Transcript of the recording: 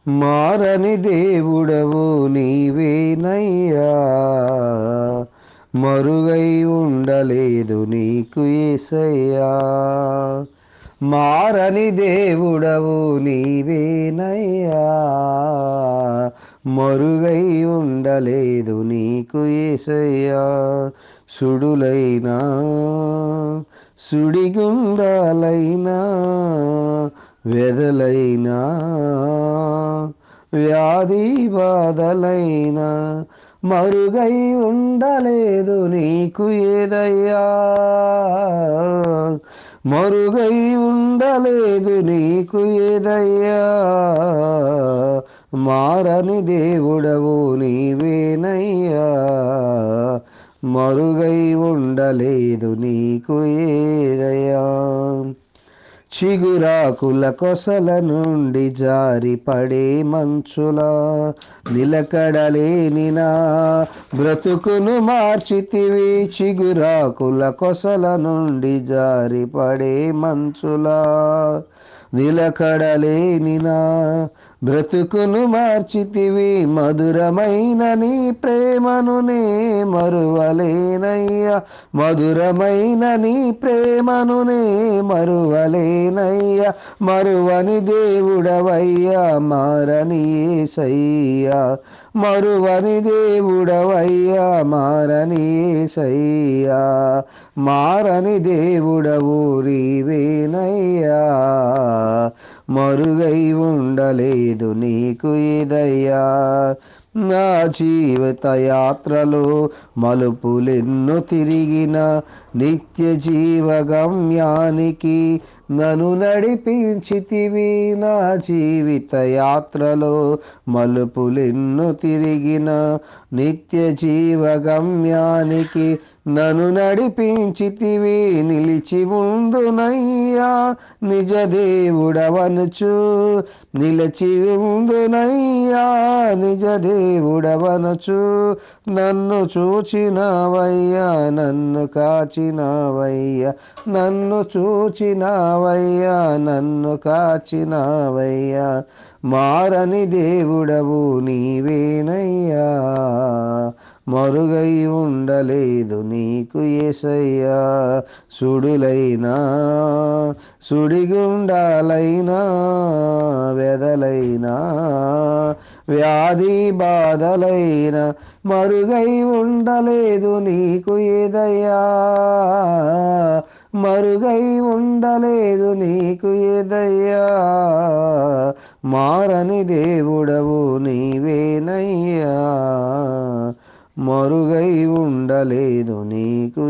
మారని దేవుడవు నీవేనయ్యా, మరుగై ఉండలేదు నీకు యేసయ్యా. మారని దేవుడవు నీవేనయ్యా, మరుగై ఉండలేదు నీకు యేసయ్యా. సుడులైనా సుడిగుండాలైనా వెదలైనా వ్యాధి బాధలైనా మరుగై ఉండలేదు నీకు ఏదయ్యా, మరుగై ఉండలేదు నీకు ఏదయ్యా. మారని దేవుడవు నీవేనయ్యా, మరుగై ఉండలేదు నీకు ఏదయ్యా. చిగురాకుల కొసల నుండి జారి పడే మంచులా నిలకడలేని నా బ్రతుకును మార్చితివి. చిగురాకుల కొసల నుండి జారి పడే మంచులా నిలకడలేని నా బ్రతుకును మార్చితివి. మధురమైన నీ ప్రేమను నే మరువలేనయ్యా, మధురమైన నీ ప్రేమను నే మరువలేనయ్యా. మరువని దేవుడవయ్యా, మారని యేసయ్యా, మరువని దేవుడవయ్యా, మారని యేసయ్యా. మారని దేవుడవు నీవేనయ్యా, మరుగై ఉండలేదు నీకు ఏదయ్యా. నా జీవిత యాత్రలో మలుపులెన్నో తిరిగిన నిత్య జీవ గమ్యానికి నన్ను నడిపించితివి. నా జీవిత యాత్రలో మలుపులెన్నో తిరిగిన నిత్య జీవ గమ్యానికి నన్ను నడిపించితివి. నిలిచి ఉందునయ్యా నిజ దేవుడవనుచు, నిలిచి ఉందునయ్యా నిజ దేవుడవనుచు. నన్ను చూచినావయ్యా, నన్ను కాచినావయ్యా, నన్ను చూచినావయ్యా, నన్ను కాచినావయ్యా. మారని దేవుడవు నీవేనయ్యా, మరుగై ఉండలేదు నీకు యేసయ్యా. సుడులైనా సుడిగుండాలైనా వెదలైనా వ్యాధి బాధలైనా మరుగై ఉండలేదు నీకు ఏదయ్యా, మరుగై ఉండలేదు నీకు ఏదయ్యా. మారని దేవుడవు నీవేనయ్యా, మరుగై ఉండలేదు నీకు